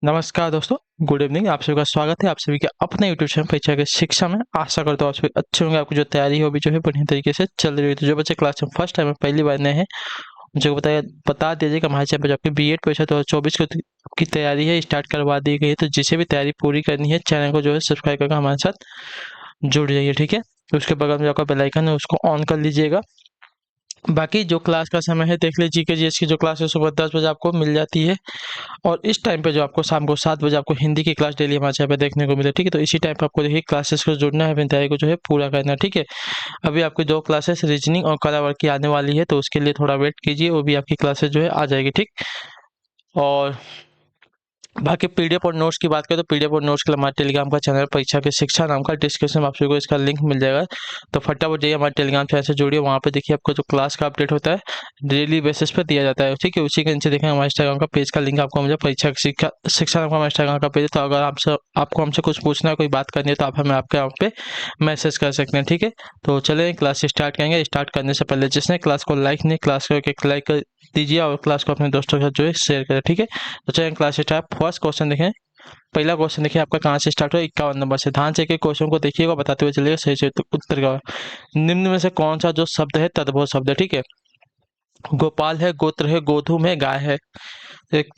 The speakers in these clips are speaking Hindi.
नमस्कार दोस्तों, गुड इवनिंग। आप सभी का स्वागत है आप सभी के अपने यूट्यूब चैनल परीक्षा के शिक्षा में। आशा करता हूँ आप सभी अच्छे होंगे। आपकी जो तैयारी है वो भी जो है बढ़िया तरीके से चल रही है। तो जो बच्चे क्लास में फर्स्ट टाइम में पहली बार नए हैं, मुझे बता दीजिए कि हमारे चैनल पर जो आपकी बीएड परीक्षा 2024 की तैयारी है स्टार्ट करवा दी गई है। तो जिसे भी तैयारी पूरी करनी है चैनल को जो है सब्सक्राइब करके हमारे साथ जुड़ जाइए, ठीक है। तो उसके बगल में जो आपका बेल आइकन है उसको ऑन कर लीजिएगा। बाकी जो क्लास का समय है देख लीजिए कि जीएस की जो क्लास है सुबह 10 बजे आपको मिल जाती है। और इस टाइम पे जो आपको शाम को 7 बजे आपको हिंदी की क्लास डेली हमारे चैनल पे देखने को मिले, ठीक है। तो इसी टाइम पे आपको देखिए क्लासेस को जुड़ना है, अपनी तैयारी को जो है पूरा करना है, ठीक है। अभी आपकी 2 क्लासेस रीजनिंग और कला वर्क की आने वाली है, तो उसके लिए थोड़ा वेट कीजिए, वो भी आपकी क्लासेस जो है आ जाएगी, ठीक। और बाकी पीडीएफ और नोट्स की बात करें तो पीडीएफ और नोट्स के लिए हमारे टेलीग्राम का चैनल परीक्षा के शिक्षा नाम का डिस्क्रिप्शन में आप सभी को इसका लिंक मिल जाएगा। तो फटाफट जाइए हमारे टेलीग्राम चैनल से जुड़िए। वहाँ पे देखिए आपको जो क्लास का अपडेट होता है डेली बेसिस पे दिया जाता है, ठीक है। उसी के नीचे देखें हमारे इंस्टाग्राम का पेज का लिंक आपको मिल जाए, परीक्षा के शिक्षा नाम का हमारे इंस्टाग्राम का पेज है। तो अगर आपको हमसे कुछ पूछना है, कोई बात करनी है, तो आप हमें आपके यहाँ पे मैसेज कर सकते हैं, ठीक है। तो चलें क्लास स्टार्ट करेंगे। स्टार्ट करने से पहले जिसने क्लास को लाइक नहीं, क्लास को एक लाइक कर दीजिए और क्लास को अपने दोस्तों के साथ जो है शेयर करें, ठीक है। तो चलिए क्लास स्टार्ट। फर्स्ट क्वेश्चन देखें। पहला क्वेश्चन देखिए आपका कहाँ से स्टार्ट हुआ, 51 नंबर से। ध्यान से एक एक क्वेश्चन को देखिएगा, बताते हुए चलिएगा सही से उत्तर का। निम्न में से कौन सा जो शब्द है तद्भव शब्द है, ठीक है। गोपाल है, गोत्र है, गोधूम है, गाय है।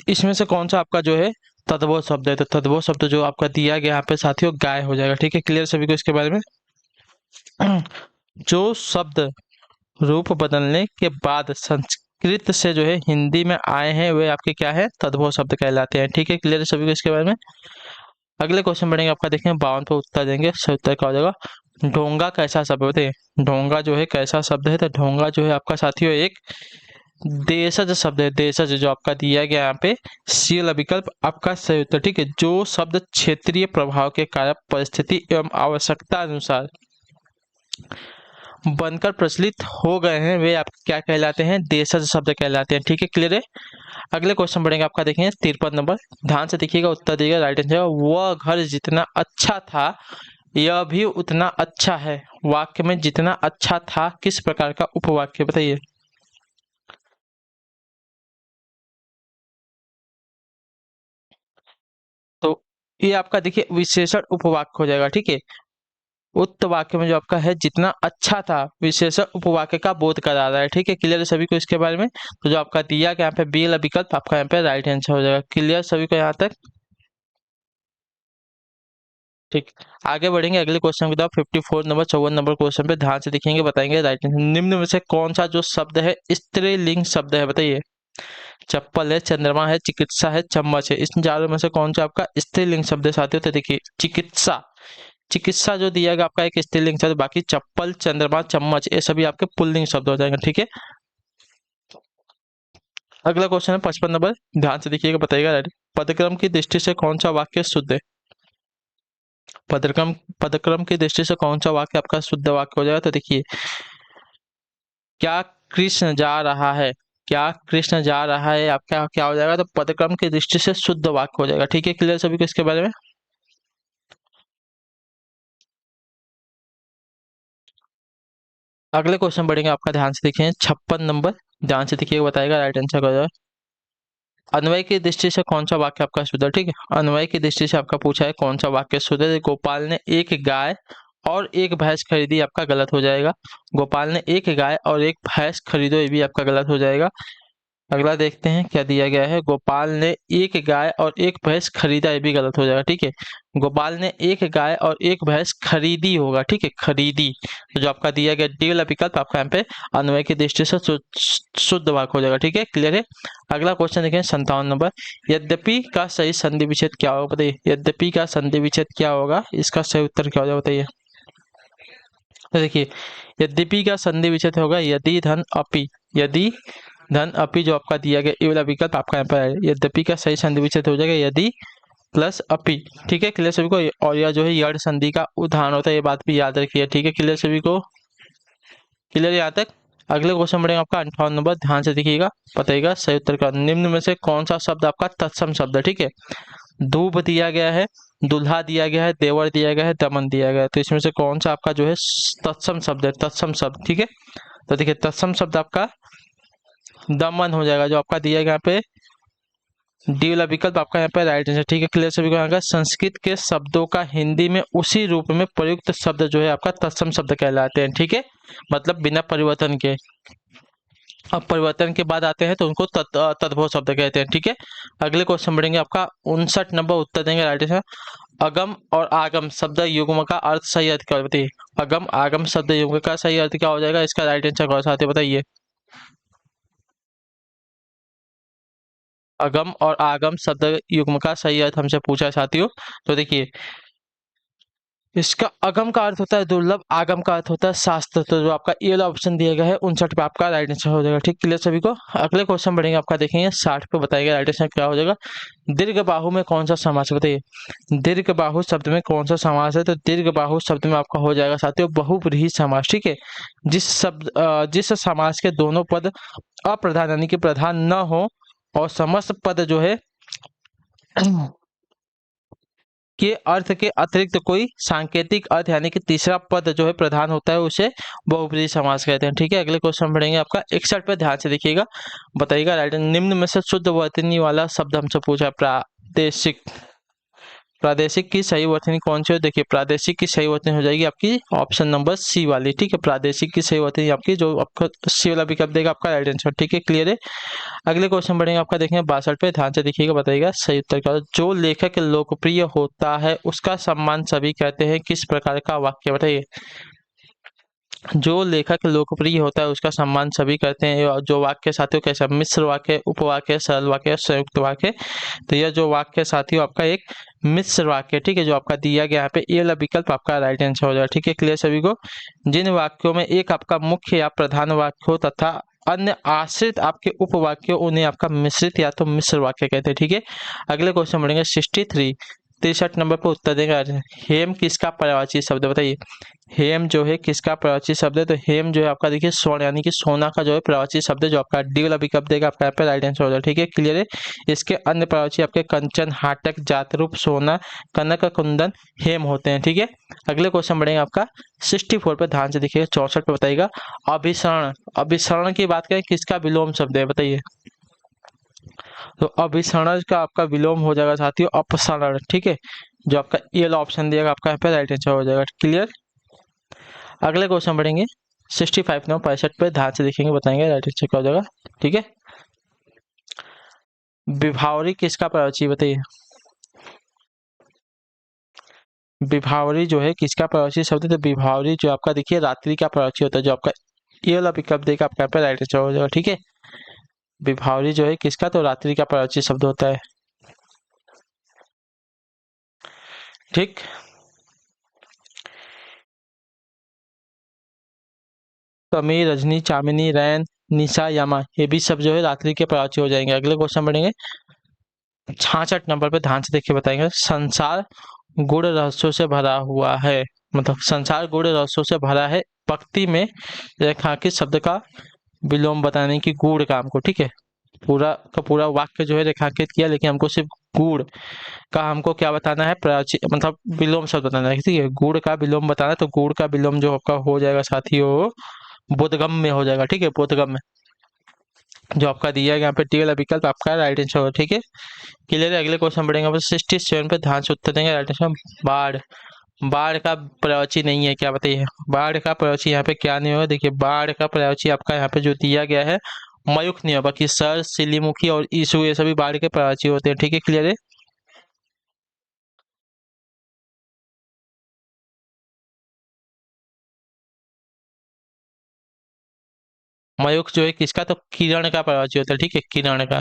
इसमें से कौन सा आपका जो है तद्भव शब्द है। तो तद्भव शब्द जो आपका दिया गया यहाँ पे साथियों गाय हो जाएगा, ठीक है। क्लियर सभी को इसके बारे में। जो शब्द रूप बदलने के बाद संस्कृत से जो है हिंदी में आए हैं वे आपके क्या है, तद्भव शब्द कहलाते हैं, ठीक है। क्लियर सभी को इसके बारे में। अगले क्वेश्चन बढ़ेंगे आपका, देखें 52 पे उत्तर देंगे। सही उत्तर क्या हो जाएगा। ढोंगा कैसा शब्द है बताइए। ढोंगा जो है कैसा शब्द है। तो ढोंगा जो है आपका साथियों एक देशज शब्द है। देशज जो आपका दिया गया यहाँ पे सी विकल्प आपका सही उत्तर, ठीक है। जो शब्द क्षेत्रीय प्रभाव के कारण परिस्थिति एवं आवश्यकता अनुसार बनकर प्रचलित हो गए हैं वे आप क्या कहलाते हैं, देशज शब्द कहलाते हैं, ठीक है। क्लियर है। अगले क्वेश्चन बढ़ेंगे आपका, देखेंगे 53 नंबर। ध्यान से देखिएगा, उत्तर दिएगा राइट आंसर। वह घर जितना अच्छा था यह भी उतना अच्छा है। वाक्य में जितना अच्छा था किस प्रकार का उपवाक्य बताइए। तो ये आपका देखिए विशेषण उपवाक्य हो जाएगा, ठीक है। उक्त वाक्य में जो आपका है जितना अच्छा था विशेषण उपवाक्य का बोध करा रहा है, ठीक है। क्लियर है सभी को इसके बारे में। तो जो आपका दिया गया यहाँ पे बी वाला विकल्प आपका यहाँ पे राइट आंसर हो जाएगा। क्लियर सभी को यहाँ तक, ठीक। आगे बढ़ेंगे अगले क्वेश्चन की तरफ। 54 नंबर 54 नंबर क्वेश्चन पे ध्यान से देखेंगे, बताएंगे राइट आंसर। निम्न में से कौन सा जो शब्द है स्त्रीलिंग शब्द है बताइए। चप्पल है, चंद्रमा है, चिकित्सा है, चम्मच है। इन चारों में से कौन सा आपका स्त्रीलिंग शब्द है साथियों। तो देखिए चिकित्सा, चिकित्सा जो दिया गया आपका एक स्त्रीलिंग शब्द। बाकी चप्पल, चंद्रमा, चम्मच ये सभी आपके पुल्लिंग शब्द हो जाएंगे, ठीक है। अगला क्वेश्चन है 55 नंबर। ध्यान से देखिएगा, बताइएगा राइट। पदक्रम की दृष्टि से कौन सा वाक्य शुद्ध है। पदक्रम पदक्रम की दृष्टि से कौन सा वाक्य आपका शुद्ध वाक्य हो जाएगा। तो देखिए क्या कृष्ण जा रहा है, क्या कृष्ण जा रहा है आपका क्या हो जाएगा। तो पदक्रम की दृष्टि से शुद्ध वाक्य हो जाएगा, ठीक है। क्लियर सभी को इसके बारे में। अगले क्वेश्चन बढ़ेंगे आपका, ध्यान से देखिए 56 नंबर। ध्यान से देखिए बताएगा राइट आंसर क्या हो जाएगा। अन्वय की दृष्टि से कौन सा वाक्य आपका शुद्ध है, ठीक है। अन्वय की दृष्टि से आपका पूछा है कौन सा वाक्य शुद्ध है। गोपाल ने एक गाय और एक भैंस खरीदी आपका गलत हो जाएगा। गोपाल ने एक गाय और एक भैंस खरीदो ये भी आपका गलत हो जाएगा। अगला देखते हैं क्या दिया गया है। गोपाल ने एक गाय और एक भैंस खरीदा ये भी गलत हो जाएगा, ठीक है। गोपाल ने एक गाय और एक भैंस खरीदी होगा, ठीक है, खरीदी। तो जो आपका दिया गया डी वाला विकल्प आपका यहाँ पे अन्वय की दृष्टि से शुद्ध वाक्य हो जाएगा, ठीक है। क्लियर है। अगला क्वेश्चन देखें 57 नंबर। यद्यपि का सही संधि विच्छेद क्या होगा बताइए। यद्यपि का संधि विच्छेद क्या होगा, इसका सही उत्तर क्या हो जाएगा बताइए। तो देखिए यद्यपि का संधि विच्छेद होगा यदि धन अपि। यदि धन अपि जो आपका दिया गया ये वाला विकल्प आपका यहाँ पर है। यद्यपि का सही संधि विच्छेद हो जाएगा यदि प्लस अपि, ठीक है। क्लियर सभी को। और यह जो है यड़ संधि का उदाहरण होता है, ये बात भी याद रखिए, ठीक है। क्लियर सभी को, क्लियर यहाँ तक। अगले क्वेश्चन बढ़ेगा आपका 58 नंबर। ध्यान से देखिएगा, बताइएगा सही उत्तर का। निम्न में से कौन सा शब्द आपका तत्सम शब्द है, ठीक है। धूप दिया गया है, दुल्हा दिया गया है, देवर दिया गया है, दमन दिया गया है। तो इसमें से कौन सा आपका जो है तत्सम शब्द है, तत्सम शब्द, ठीक है। तो देखिए तत्सम शब्द आपका दमन हो जाएगा। जो आपका दिया गया यहाँ पे डी वाला विकल्प आपका यहाँ पे राइट आंसर। ठीक है, क्लियर सभी को। यहाँ का संस्कृत के शब्दों का हिंदी में उसी रूप में प्रयुक्त शब्द जो है आपका तत्सम शब्द कहलाते हैं। ठीक है, मतलब बिना परिवर्तन के। अब परिवर्तन के बाद आते हैं तो उनको तद्भव शब्द कहते हैं। ठीक है, अगले क्वेश्चन बढ़ेंगे आपका 59 नंबर उत्तर देंगे राइट आंसर। अगम और आगम शब्द युग्म का अर्थ सही अर्थ क्या बताइए। अगम आगम शब्द युग्म का सही अर्थ क्या हो जाएगा, इसका राइट आंसर कौन सा आते बताइए। अगम और आगम शब्द युग्म का सही अर्थ हमसे पूछा है साथियों। तो देखिए, इसका अगम का अर्थ होता है दुर्लभ, आगम का अर्थ होता है शास्त्र। तो जो आपका ये वाला ऑप्शन दिया गया है 59 पे आपका राइट आंसर हो जाएगा। ठीक, क्लियर सभी को। अगले क्वेश्चन बढ़ेंगे आपका देखेंगे 60 पे बताइएगा राइट आंसर क्या हो जाएगा। दीर्घ बाहु में कौन सा समास है बताइए। दीर्घ बाहु शब्द में कौन सा समास है, तो दीर्घ बाहु शब्द में आपका हो जाएगा साथियों बहुव्रीहि समास। ठीक है, जिस समास के दोनों पद अप्रधान यानी कि प्रधान न हो और समस्त पद जो है के अर्थ के अतिरिक्त कोई सांकेतिक अर्थ यानी कि तीसरा पद जो है प्रधान होता है, उसे बहुब्रीहि समास कहते हैं। ठीक है, अगले क्वेश्चन बढ़ेंगे आपका 61 पे ध्यान से देखिएगा, बताइएगा राइट। निम्न में से शुद्ध वर्तनी वाला शब्द हमसे पूछा है प्रादेशिक। प्रादेशिक की सही वर्तनी कौन सी हो, देखिए प्रादेशिक की सही वर्तनी हो जाएगी आपकी ऑप्शन नंबर सी वाली। ठीक है, प्रादेशिक की सही वर्तनी आपकी जो आपका सी वाला विकल्प देगा आपका राइट आंसर। ठीक है, क्लियर है। अगले क्वेश्चन बढ़ेंगे आपका देखेंगे 62 पे ध्यान से देखिएगा, बताइएगा सही उत्तर क्या होगा। जो लेखक लोकप्रिय होता है उसका सम्मान सभी कहते हैं, किस प्रकार का वाक्य बताइए। जो लेखक लोकप्रिय होता है उसका सम्मान सभी करते हैं, और जो वाक्य साथियों कैसा मिश्र वाक्य, उपवाक्य, सरल वाक्य, संयुक्त वाक्य। तो यह जो वाक्य साथियों आपका एक मिश्र वाक्य। ठीक है, जो आपका दिया गया यहाँ पे ये वाला विकल्प आपका राइट आंसर हो जाएगा। ठीक है, क्लियर सभी को। जिन वाक्यों में एक आपका मुख्य या प्रधान वाक्य हो तथा अन्य आश्रित आपके उपवाक्य, उन्हें आपका मिश्रित या तो मिश्र वाक्य कहते हैं। ठीक है, अगले क्वेश्चन बढ़ेंगे 63 नंबर पर उत्तर देंगे। हेम किसका पर्यायवाची शब्द बताइए। हेम जो है किसका पर्यायवाची शब्द है, तो हेम जो है आपका देखिए स्वर्ण यानी कि सोना का जो है पर्यायवाची शब्द है, जो आपका डी वाला विकल्प देगा आपका यहाँ पे राइट आंसर हो जाएगा। ठीक है, क्लियर है। इसके अन्य पर्यायवाची आपके कंचन, हाटक, जातरूप, सोना, कनक, कुंदन, हेम होते हैं। ठीक है, अगले क्वेश्चन बढ़ेंगे आपका 64 पे ध्यान से देखिएगा, 64 पे बताइएगा अभिसरण। अभिसरण की बात करें किसका विलोम शब्द है बताइए। तो अभिसरण का आपका विलोम हो जाएगा साथियों अपसरण। ठीक है, जो आपका ये वाला ऑप्शन दिएगा आपका यहाँ पे राइट आंसर हो जाएगा। क्लियर। अगले क्वेश्चन बढ़ेंगे 65 नंबर 65 पे ध्यान से देखेंगे, बताएंगे राइट आंसर क्या हो जाएगा। ठीक है, विभावरी किसका पर्यायवाची बताइए। विभावरी जो है किसका पर्यायवाची शब्द है, तो विभावरी जो आपका देखिए रात्रि का पर्यायवाची होता है, जो आपका ये वाला विकल्प देगा आपका यहाँ पे राइट आंसर हो जाएगा। ठीक है, विभावरी जो है किसका, तो रात्रि का पर्यायवाची शब्द होता है। ठीक, कमी, रजनी, चामिनी, रैन, निशा, यामा, ये भी सब जो है रात्रि के पर्यायवाची हो जाएंगे। अगले क्वेश्चन बढ़ेंगे 66 नंबर पे ध्यान से देखिए, बताएंगे संसार गुण रहस्यों से भरा हुआ है, मतलब संसार गुण रहस्यों से भरा है पंक्ति में रेखांकित शब्द का विलोम बताने की गूढ़ काम को। ठीक है, पूरा का पूरा वाक्य जो है रेखांकित किया, लेकिन हमको सिर्फ गूढ़ का हमको क्या बताना है, मतलब विलोम शब्द बताना है। ठीक है, गूढ़ का विलोम बताना है, तो गूढ़ का विलोम जो आपका हो जाएगा साथियों बोधगम में हो जाएगा। ठीक है, बोधगम में जो आपका दिया गया यहाँ पे टी वाला विकल्प आपका राइट आंसर होगा। ठीक है, क्लियर है। अगले क्वेश्चन बढ़ेंगे 67 पे ध्यान से उत्तर देंगे राइट आंसर। बाढ़। बाढ़ का पर्यायवाची नहीं है क्या बताइए। बाढ़ का पर्यायवाची यहाँ पे क्या नहीं होगा, देखिए बाढ़ का पर्यायवाची आपका यहाँ पे जो दिया गया है मयूख नहीं होगा, बाकी सर, सिलीमुखी और ईसु ये सभी बाढ़ के पर्यायवाची होते हैं। ठीक है, क्लियर है। मयूख जो है किसका, तो किरण का पर्यायवाची होता है। ठीक है, किरण का।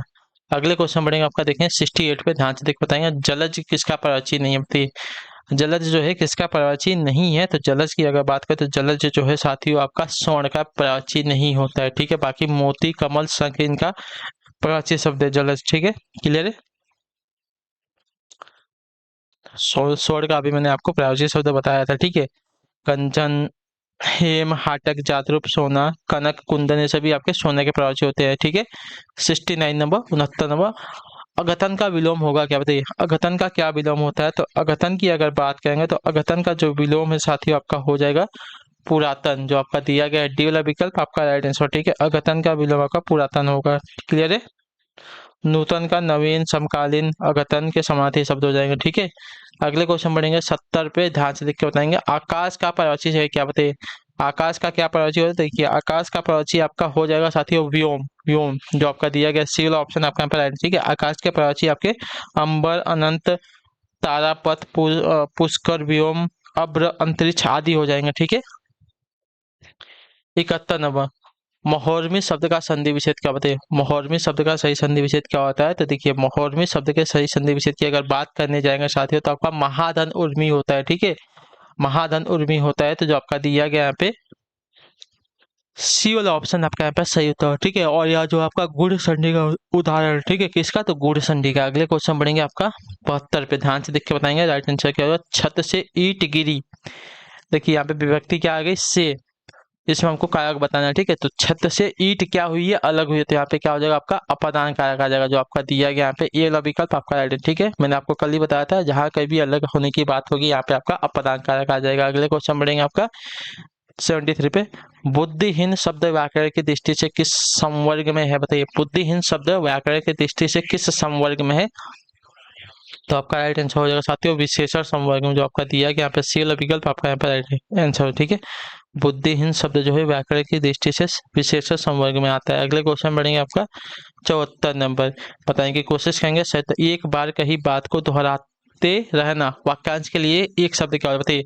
अगले क्वेश्चन बढ़ेंगे आपका देखें 68 पे ध्यान से देख बताएंगे जलज किसका पर्यायवाची नहीं है। जलज जो है किसका पर्यायवाची नहीं है, तो जलज की अगर बात करें तो जलज जो है साथियों आपका स्वर्ण का पर्यायवाची नहीं होता है। ठीक है, बाकी मोती, कमल, शंख इनका पर्यायवाची शब्द है जलज। ठीक है, क्लियर है। स्वर्ण का अभी मैंने आपको पर्यायवाची शब्द बताया था। ठीक है, कंचन, हेम, हाटक, जातरूप, सोना, कनक, कुंदन ये सभी आपके सोने के पर्यायवाची होते हैं। ठीक है, 69 नंबर 69 नंबर अघतन का विलोम होगा क्या बताइए। अघतन का क्या विलोम होता है, तो अघतन की अगर बात करेंगे तो अघतन का जो विलोम है साथियों आपका हो जाएगा पुरातन, जो आपका दिया गया है डी वाला विकल्प आपका राइट आंसर। ठीक है, अघतन का विलोम आपका पुरातन होगा। क्लियर है। नूतन का नवीन, समकालीन, अघतन के समानार्थी शब्द हो जाएंगे। ठीक है, अगले क्वेश्चन बढ़ेंगे 70 पे, ध्यान से देख के बताएंगे। आकाश का पर्यायवाची है क्या, बताइए। आकाश का क्या पर्यायवाची होता है, देखिए आकाश का पर्यायवाची आपका हो जाएगा साथियों व्योम। व्योम जो आपका दिया गया सी वाला ऑप्शन आपका यहाँ पर आएगा। ठीक है, आकाश के पर्यायवाची आपके अंबर, अनंत, तारापथ, पुष्कर, व्योम, अभ्र, अंतरिक्ष आदि हो जाएंगे। ठीक है, 71 नंबर, महोर्मी शब्द का संधि विच्छेद क्या, बताइए। महोर्मी शब्द का सही संधि विच्छेद क्या होता है, तो देखिए महोर्मी शब्द के सही संधि विच्छेद की अगर बात करने जाएंगे साथियों तो आपका महाधन उर्मी होता है। ठीक है, महाधन उर्मी होता है, तो जो आपका दिया गया यहाँ पे सी वाला ऑप्शन आपका यहाँ पे सही होता है। ठीक है, और यह जो आपका गुड़ संधि का उदाहरण, ठीक है किसका, तो गुड़ संधि का। अगले क्वेश्चन बढ़ेंगे आपका 72 पे, ध्यान से देख के बताएंगे। राइट आंसर क्या होगा, छत से ईंट गिरी। देखिए यहाँ पे विभक्ति क्या आ गई, से, इसमें हमको कारक बताना है। ठीक है, तो छत से ईंट क्या हुई है, अलग हुई है, तो यहाँ पे क्या हो जाएगा आपका अपादान कारक आ जाएगा, जो आपका दिया गया यहाँ पे ये वाला विकल्प आपका राइट है। ठीक है, मैंने आपको कल ही बताया था, जहां कहीं भी अलग होने की बात होगी यहाँ पे आपका अपादान कारक आ जाएगा। अगले क्वेश्चन बढ़ेंगे आपका 73 पे, बुद्धिहीन शब्द व्याकरण की दृष्टि से किस संवर्ग में है, बताइए। बुद्धिहीन शब्द व्याकरण की दृष्टि से किस संवर्ग में है, तो आपका राइट आंसर हो जाएगा साथियों विशेषण संवर्ग में, जो आपका दिया गया यहाँ पे सी वाला विकल्प आपका यहाँ पे राइट आंसर। ठीक है, बुद्धिहीन शब्द जो है व्याकरण की दृष्टि से विशेषण संवर्ग में आता है। अगले क्वेश्चन बढ़ेंगे आपका 74 नंबर, बताने की कोशिश करेंगे। तो एक बार कही बात को दोहराते रहना, वाक्यांश के लिए एक शब्द क्या होगा, बताइए।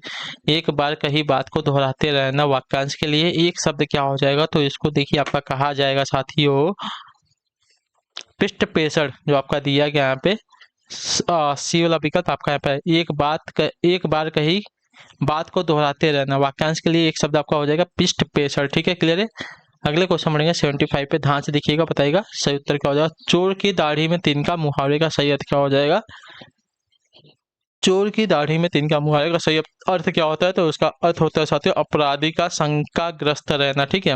एक बार कही बात को दोहराते रहना, वाक्यांश के लिए एक शब्द क्या हो जाएगा, तो इसको देखिए आपका कहा जाएगा साथियों पृष्ठ पेषण, जो आपका दिया गया यहाँ पे सी वाला विकल्प आपका यहाँ पे एक बार कही बात को दोहराते रहना, वाक्यांश के लिए एक शब्द आपका हो जाएगा पृष्ठ पेषण। ठीक है, क्लियर है। अगले क्वेश्चन बढ़ेंगे 75 पे, ध्यान से देखिएगा, बताइएगा सही उत्तर क्या हो जाएगा। चोर की दाढ़ी में तिनका, मुहावरे का सही अर्थ क्या हो जाएगा। चोर की दाढ़ी में तिनका, मुहावरे का सही अर्थ क्या होता है, तो उसका अर्थ होता है साथियों अपराधी का शंकाग्रस्त रहना। ठीक है,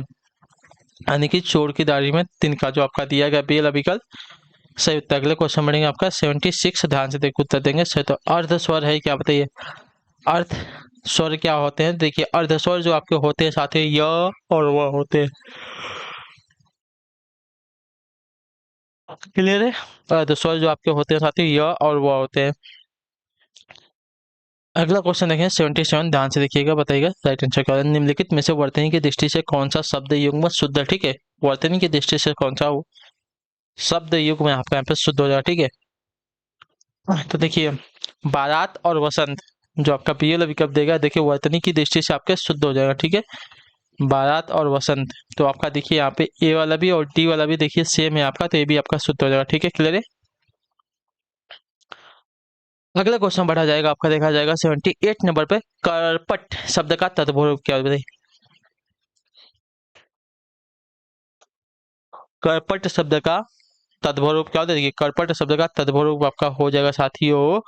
यानी कि चोर की दाढ़ी में तिनका, जो आपका दिया गया बेल विकल्प सही उत्तर। अगले क्वेश्चन बढ़ेंगे आपका 76, ध्यान से देखिए उत्तर देंगे सही। तो अर्ध स्वर है क्या, बताइए। अर्ध स्वर क्या होते हैं, देखिए अर्ध स्वर जो आपके होते हैं साथ ही य और व होते हैं। क्लियर है, अर्ध स्वर जो आपके होते हैं साथ ही य और व होते हैं। अगला क्वेश्चन देखें 77, ध्यान से देखिएगा, बताइएगा राइट आंसर क्या है। निम्नलिखित में से वर्तनी की दृष्टि से कौन सा शब्द युग्म शुद्ध है, ठीक है। वर्तनी की दृष्टि से कौन सा शब्द युग्म आपका यहाँ पे शुद्ध हो जाएगा। ठीक है, तो देखिए बारात और वसंत जो आपका पीएल विकल्प देगा, देखिए वर्तनी की दृष्टि से आपके शुद्ध हो जाएगा। ठीक है, बारात और वसंत, तो आपका देखिए यहाँ पे ए वाला भी और डी वाला भी देखिए सेम है आपका, तो ये भी आपका शुद्ध हो जाएगा। ठीक है, क्लियर है। अगला क्वेश्चन बढ़ा जाएगा आपका, देखा जाएगा 78 नंबर पे, करपट शब्द का तत्भुव रूप क्या है, बताइए। करपट शब्द का तत्भुव रूप क्या होता है, देखिए करपट शब्द का तत्भुव रूप आपका हो जाएगा साथियों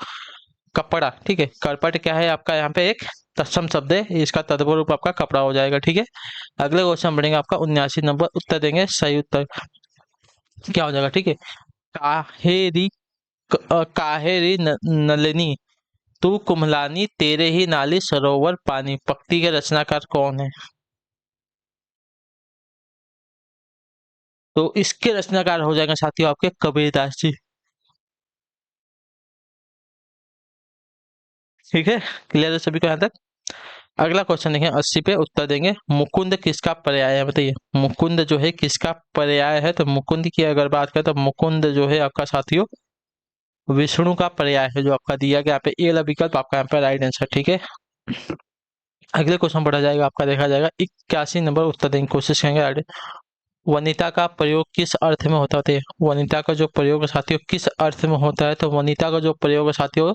कपड़ा। ठीक है, करपट क्या है आपका यहाँ पे एक तत्सम शब्द है, इसका तत्भुव रूप आपका कपड़ा हो जाएगा। ठीक है, अगले क्वेश्चन बढ़ेंगे आपका 79 नंबर, उत्तर देंगे सही उत्तर क्या हो जाएगा। ठीक है, काहेरी काहेरी नलिनी तू कुम्हलानी तेरे ही नाली सरोवर पानी, पंक्ति के रचनाकार कौन है, तो इसके रचनाकार हो जाएंगे साथियों आपके कबीरदास जी। ठीक है, क्लियर है सभी को यहाँ तक। अगला क्वेश्चन देखें 80 पे, उत्तर देंगे मुकुंद किसका पर्याय है, बताइए। मुकुंद जो है किसका पर्याय है, तो मुकुंद की अगर बात करें तो मुकुंद जो है आपका साथियों विष्णु का पर्याय है, जो आपका दिया गया यहाँ पे ए वाला विकल्प आपका यहाँ पे राइट आंसर। ठीक है, अगले क्वेश्चन बढ़ा जाएगा आपका, देखा जाएगा 81 नंबर, उत्तर देने की कोशिश करेंगे आगे। वनिता का प्रयोग किस अर्थ में होता है, वनिता का जो प्रयोग साथियों किस अर्थ में होता है, तो वनिता का जो प्रयोग साथियों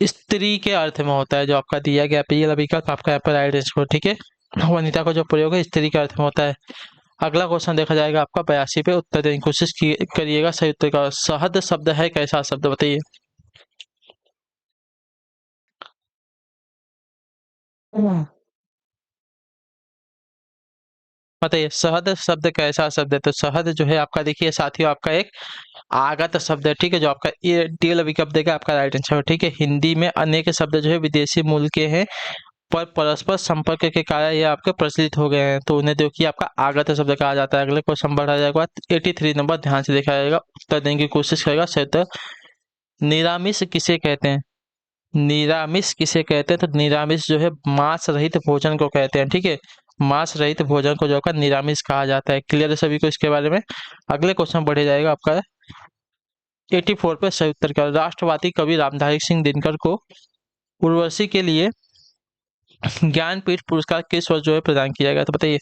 स्त्री के अर्थ में होता है, जो आपका दिया गया पे ये विकल्प आपका यहाँ पर राइट आंसर। ठीक है, वनिता का जो प्रयोग है स्त्री के अर्थ में होता है। अगला क्वेश्चन देखा जाएगा आपका 82 पे, उत्तर देने की कोशिश करिएगा सही उत्तर का। शहद शब्द है कैसा शब्द, बताइए। बताइए शहद शब्द कैसा शब्द है, तो शहद जो है आपका देखिए साथियों आपका एक आगत शब्द है। ठीक है, जो आपका ये डी वाला विकल्प देगा आपका राइट आंसर। ठीक है, हिंदी में अनेक शब्द जो है विदेशी मूल के हैं, पर परस्पर संपर्क के कारण ये आपके प्रचलित हो गए हैं, तो उन्हें जो कि आपका आगत शब्द कहा जाता है। अगले क्वेश्चन बढ़ा जाएगा 83 नंबर, ध्यान से देखा जाएगा, उत्तर देने की कोशिश करेगा। सही उत्तर, निरामिष किसे कहते हैं? निरामिष किसे कहते हैं? तो निरामिष जो है मांस रहित भोजन को कहते हैं। ठीक है, मांस रहित भोजन को जो का निरामिष कहा जाता है। क्लियर है सभी को इसके बारे में? अगले क्वेश्चन बढ़े जाएगा आपका 84 पे। सही उत्तर क्या? राष्ट्रवादी कवि रामधारी सिंह दिनकर को उर्वशी के लिए ज्ञानपीठ पुरस्कार किस वर्ष जो है प्रदान किया गया? तो बताइए,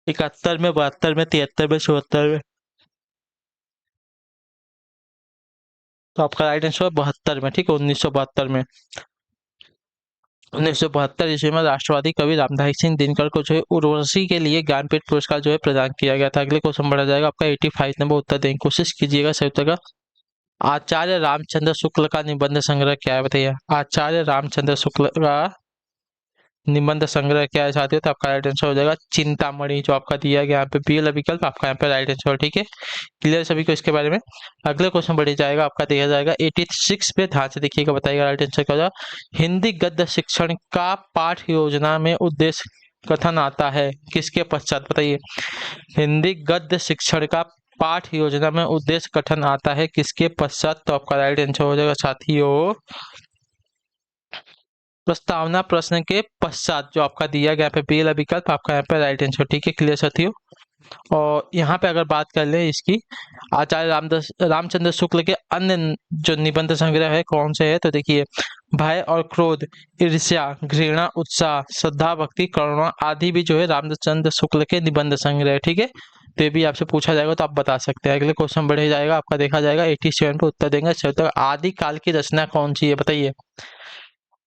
71 में, 72 में, 73 में, 74 में? तो आपका राइट आंसर है 72 में। ठीक है, 1972 में। 1972 ईस्वी में राष्ट्रवादी कवि रामधारी सिंह दिनकर को जो है उर्वशी के लिए ज्ञानपीठ पुरस्कार जो है प्रदान किया गया था। अगले क्वेश्चन बढ़ा जाएगा आपका 85 नंबर, उत्तर देने की कोशिश कीजिएगा। सही उत्तर का, आचार्य रामचंद्र शुक्ल का निबंध संग्रह क्या है? बताइए, आचार्य रामचंद्र शुक्ल का निबंध संग्रह क्या है साथियों? तो आपका राइट आंसर हो जाएगा चिंतामणि, जो आपका दिया गया यहाँ पे बी वाला विकल्प आपका यहाँ पे राइट आंसर। ठीक है, क्लियर सभी को इसके बारे में? अगले क्वेश्चन बढ़ जाएगा आपका, दिया जाएगा 86 पे, ध्यान से देखिएगा, बताइएगा राइट आंसर क्या होगा। हिंदी गद्य शिक्षण का पाठ योजना में उद्देश्य कथन आता है किसके पश्चात? बताइए, हिंदी गद्य शिक्षण का पाठ योजना में उद्देश्य कथन आता है किसके पश्चात? तो आपका राइट आंसर हो जाएगा साथियों प्रस्तावना प्रश्न के पश्चात, जो आपका दिया गया पे बी वाला विकल्प आपका यहाँ पे राइट आंसर। ठीक है, क्लियर साथियों? और यहाँ पे अगर बात कर ले इसकी, आचार्य रामचंद्र शुक्ल के अन्य जो निबंध संग्रह है कौन से है? तो देखिए, भय और क्रोध, ईर्ष्या, घृणा, उत्साह, श्रद्धा, भक्ति, करुणा आदि भी जो है रामचंद्र शुक्ल के निबंध संग्रह है। ठीक है, तो ये भी आपसे पूछा जाएगा तो आप बता सकते हैं। अगले क्वेश्चन बढ़े जाएगा आपका, देखा जाएगा 87 पे, उत्तर देंगे। आदिकाल की रचना कौन सी है? बताइए,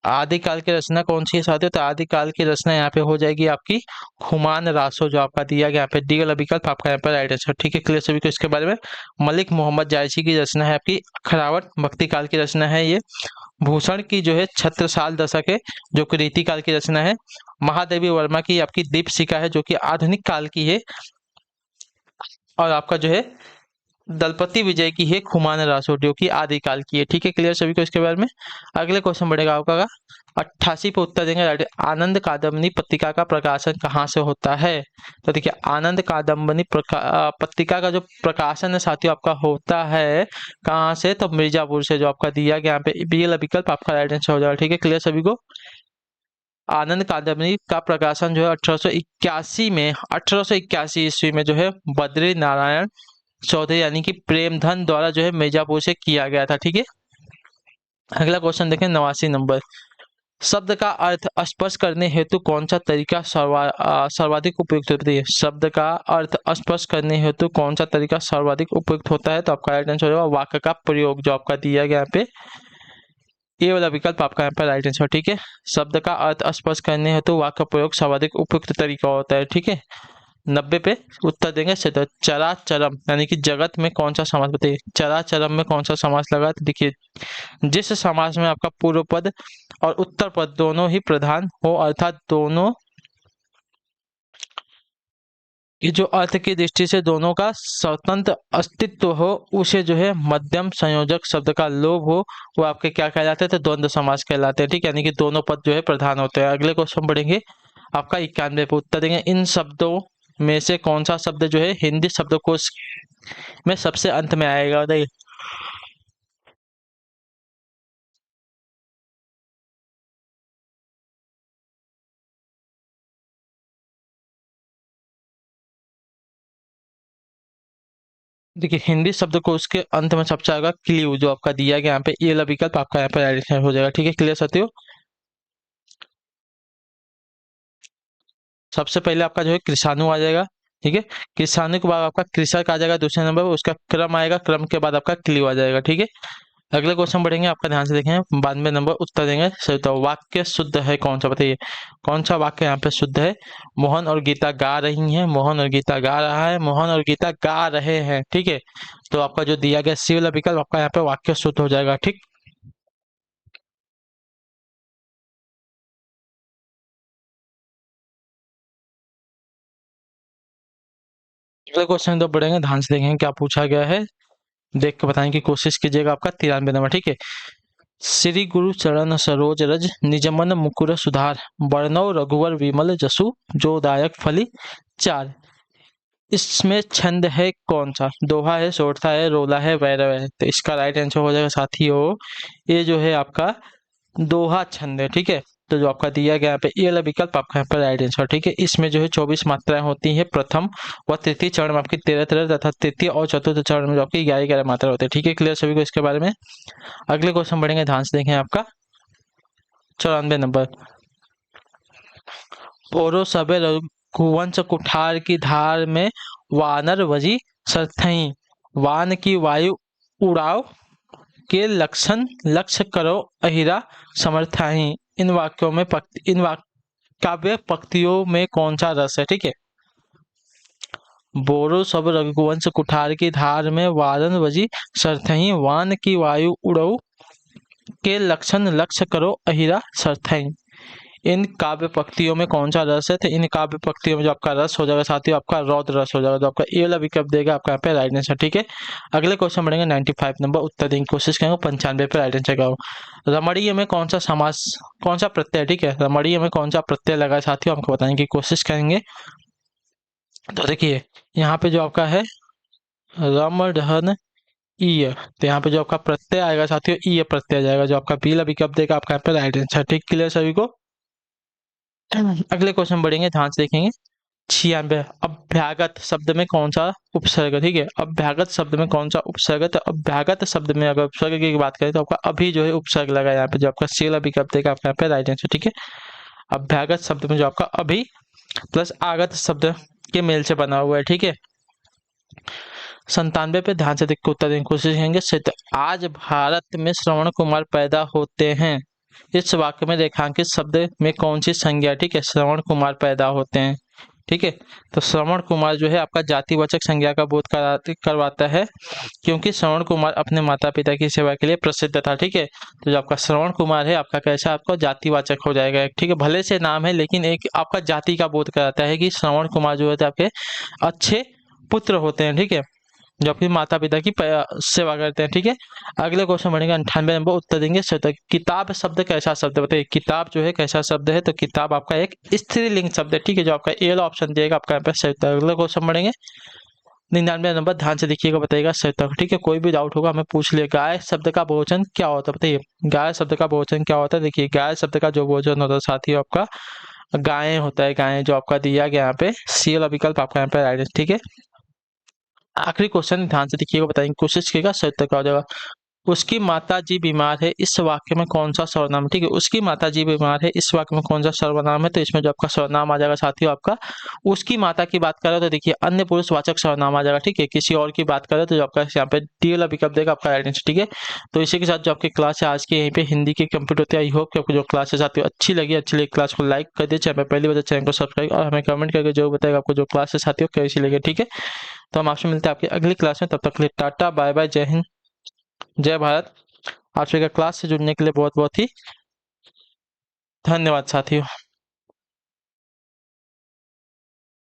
आदिकाल की रचना कौन सी है साथियों? तो आदिकाल की रचना यहाँ पे हो जाएगी आपकी खुमान रासो, जो आपका दिया गया यहाँ पे डी वाला विकल्प आपका यहाँ पे राइट आंसर। ठीक है, क्लियर सभी को इसके बारे में? मलिक मोहम्मद जायसी की रचना है आपकी खरावट, भक्ति काल की रचना है ये। भूषण की जो है छत्रसाल दशक है, जो कि रीति काल की रचना है। महादेवी वर्मा की आपकी दीपशिखा है, जो कि आधुनिक काल की है। और आपका जो है दलपति विजय की है खुमान रासो, जो कि आदिकाल की है। ठीक है, क्लियर सभी को इसके बारे में? अगले क्वेश्चन बढ़ेगा आपका 88 पे, उत्तर देंगे राइट। आनंद कादम्बनी पत्रिका का प्रकाशन कहाँ से होता है? तो देखिए, आनंद कादम्बनी पत्रिका का जो प्रकाशन है साथियों आपका होता है कहाँ से? तो मिर्जापुर से, जो आपका दिया गया यहाँ पे बी वाला विकल्प आपका राइट आंसर हो जाएगा। ठीक है, क्लियर सभी को? आनंद कादम्बनी का प्रकाशन जो है 1881 में, 1881 ईस्वी में जो है बद्री नारायण चौधरी यानी कि प्रेमधन द्वारा जो है मिर्जापुर से किया गया था। ठीक है, अगला क्वेश्चन देखें 89 नंबर। शब्द का अर्थ स्पष्ट करने हेतु कौन सा तरीका सर्वाधिक उपयुक्त होता है? शब्द का अर्थ स्पष्ट करने हेतु कौन सा तरीका सर्वाधिक उपयुक्त होता है? तो आपका राइट आंसर होगा वाक्य का प्रयोग, जो आपका दिया गया यहाँ पे ये वाला विकल्प आपका यहाँ पे राइट आंसर। ठीक है, शब्द का अर्थ स्पष्ट करने हेतु वाक्य प्रयोग सर्वाधिक उपयुक्त तरीका होता है। ठीक है, 90 पे उत्तर देंगे। तो चराचरम यानी कि जगत में कौन सा समास? बताइए, चराचरम में कौन सा समास लगा? तो देखिए, जिस समास में आपका पूर्व पद और उत्तर पद दोनों ही प्रधान हो, अर्थात दोनों ये जो अर्थ की दृष्टि से दोनों का स्वतंत्र अस्तित्व हो, उसे जो है मध्यम संयोजक शब्द का लोभ हो, वो आपके क्या कहलाते हैं? तो द्वंद्व समास कहलाते हैं। ठीक है, यानी कि दोनों पद जो है प्रधान होते हैं। अगले क्वेश्चन बढ़ेंगे आपका 91 पे, उत्तर देंगे इन शब्दों में से कौन सा शब्द जो है हिंदी शब्दकोश में सबसे अंत में आएगा? बताइए, देखिए, हिंदी शब्दकोश के अंत में सबसे आएगा क्लीव, जो आपका दिया गया यहाँ पे ये वाला विकल्प आपका यहाँ पे राइट हो जाएगा। ठीक है, क्लियर साथियों? सबसे पहले आपका जो है कृषाणु आ जाएगा। ठीक है, कृषाणु के बाद आपका कृषक आ जाएगा दूसरे नंबर पर, उसका क्रम आएगा, क्रम के बाद आपका क्लीव आ जाएगा। ठीक है, अगले क्वेश्चन बढ़ेंगे आपका, ध्यान से देखें, 92 नंबर, उत्तर देंगे। सही तो वाक्य शुद्ध है कौन सा? बताइए, कौन सा वाक्य यहाँ पे शुद्ध है? मोहन और गीता गा रही हैं, मोहन और गीता गा रहा है, मोहन और गीता गा रहे हैं। ठीक है, तो आपका जो दिया गया सी वाला विकल्प आपका यहाँ पे वाक्य शुद्ध हो जाएगा। ठीक, अगले क्वेश्चन तो बढ़ेंगे, ध्यान से देखेंगे क्या पूछा गया है, देख के बताने की कोशिश कीजिएगा। आपका 93 नंबर, ठीक है, श्री गुरु चरण सरोज रज निजमन मुकुर सुधार बरनौ रघुवर विमल जसु जो दायक फली चार। इसमें छंद है कौन सा? दोहा है, सोरठा है, रोला है, वैरव है। तो इसका राइट आंसर हो जाएगा साथियों, ये जो है आपका दोहा छंद है। ठीक है, तो जो आपका दिया गया यहाँ पे ये वाला विकल्प आपका यहाँ पे राइट आंसर। ठीक है, इसमें जो है 24 मात्राएं होती हैं। प्रथम व तृतीय चरण में आपकी 13 तथा तृतीय और चतुर्थ चरण में जो आपकी 11 मात्रा होती है। ठीक है, क्लियर सभी को इसके बारे में? अगले क्वेश्चन बढ़ेंगे, ध्यान से देखें। आपका 94 नंबर, पोरो सबे रघुवंश कुठार की धार में वानर वजी सरथई वान की वायु उड़ाव के लक्षण लक्ष्य करो अहिरा समर्थाही। इन वाक्यों में काव्य पंक्तियों में कौन सा रस है? ठीक है, बोरो सब रघुवंश कुठार की धार में वारन वजी सरथई वान की वायु उड़ऊ के लक्षण लक्ष्य करो अहिरा सरथई। इन काव्य पंक्तियों में कौन सा रस है? तो इन काव्य पंक्तियों में जो आपका रस हो जाएगा साथियों, आपका रौद्र रस हो जाएगा। तो आपका ए वाला विकल्प देगा आपका यहाँ पे राइट आंसर। ठीक है, अगले क्वेश्चन बढ़ेंगे 95 नंबर, उत्तर देने की कोशिश करेंगे। 95 पे राइट आंसर का रमणीय में कौन सा समास, कौन सा प्रत्यय? ठीक है, रमणीय में कौन सा प्रत्यय लगा है साथियों, हमको बताने की कोशिश करेंगे। तो देखिए यहाँ पे जो आपका है रम ढन ईय, तो यहाँ पे जो आपका प्रत्यय आएगा साथियों ईय प्रत्यय जाएगा, जो आपका पीला विकल्प देगा आपका यहाँ पे राइट आंसर। ठीक, क्लियर सभी को? अगले क्वेश्चन बढ़ेंगे, ध्यान से देखेंगे। 96, अभ्यागत शब्द में कौन सा उपसर्ग? ठीक है, अभ्यागत शब्द में कौन सा उपसर्ग? तो अभ्यागत शब्द में अगर उपसर्ग की बात करें तो आपका अभी जो है उपसर्ग लगा यहाँ पे, जो आपका सी विकल्प देगा आपका यहाँ पे राइट आंसर। ठीक है, अभ्यागत शब्द में जो आपका अभी प्लस आगत शब्द के मेल से बना हुआ है। ठीक है, 97 पे ध्यान से देख के उत्तर देने की कोशिश करेंगे। आज भारत में श्रवण कुमार पैदा होते हैं, इस वाक्य में रेखांकित शब्द में कौन सी संज्ञा? ठीक है, श्रवण कुमार पैदा होते हैं। ठीक है, तो श्रवण कुमार जो है आपका जातिवाचक संज्ञा का बोध करवाता है, क्योंकि श्रवण कुमार अपने माता पिता की सेवा के लिए प्रसिद्ध था। ठीक है, तो जो आपका श्रवण कुमार है आपका कैसा, आपका जातिवाचक हो जाएगा। ठीक है, भले से नाम है लेकिन एक आपका जाति का बोध कराता है कि श्रवण कुमार जो है आपके अच्छे पुत्र होते हैं। ठीक है, जो अपनी माता पिता की सेवा करते हैं। ठीक है, अगले क्वेश्चन बढ़ेगा 98 नंबर, उत्तर देंगे। किताब शब्द कैसा शब्द? बताइए किताब जो है कैसा शब्द है? तो किताब आपका एक स्त्रीलिंग शब्द है। ठीक है, जो आपका ए ऑप्शन देगा आपका यहाँ पे सही उत्तर। अगले क्वेश्चन बढ़ेंगे 99 नंबर, ध्यान से देखिएगा, बताइएगा सही उत्तर। ठीक है, कोई भी डाउट होगा हमें पूछ लिया। गाय शब्द का बहुवचन क्या होता है? बताइए गाय शब्द का बहुवचन क्या होता है? देखिए गाय शब्द का जो बहुवचन होता है साथियों आपका गायें होता है। गायें जो आपका दिया गया यहाँ पे सी वाला विकल्प आपका यहाँ पे राइट है। ठीक है, आखिरी क्वेश्चन ध्यान से देखिएगा, बताएंगे कोशिश कीजिएगा सही उत्तर क्या हो जाएगा। उसकी माताजी बीमार है, इस वाक्य में कौन सा सर्वनाम? ठीक है, उसकी माताजी बीमार है, इस वाक्य में कौन सा सर्वनाम है? तो इसमें जो आपका सर्वनाम आ जाएगा साथियों आपका उसकी माता की बात करें तो देखिए अन्य पुरुषवाचक सर्वनाम आ जाएगा। ठीक है, किसी और की बात करें तो जो आपका यहाँ पे डी वाला विकल्प देगा आपका राइट आंसर। ठीक है, तो इसी के साथ जो आपकी क्लास है आज की यहीं पे हिंदी की कंप्लीट होती है। आई होप कि आपको जो क्लास है साथियों अच्छी लगी क्लास को लाइक कर दीजिए, पहली बार चैनल को सब्सक्राइब और हमें कमेंट करके जो बताएगा आपको जो क्लास है साथियों कैसी लगी। ठीक है, तो हम आपसे मिलते हैं आपकी अगली क्लास में, तब तक के लिए टाटा बाय बाय, जय हिंद जय भारत। आप सभी का क्लास से जुड़ने के लिए बहुत बहुत ही धन्यवाद साथियों।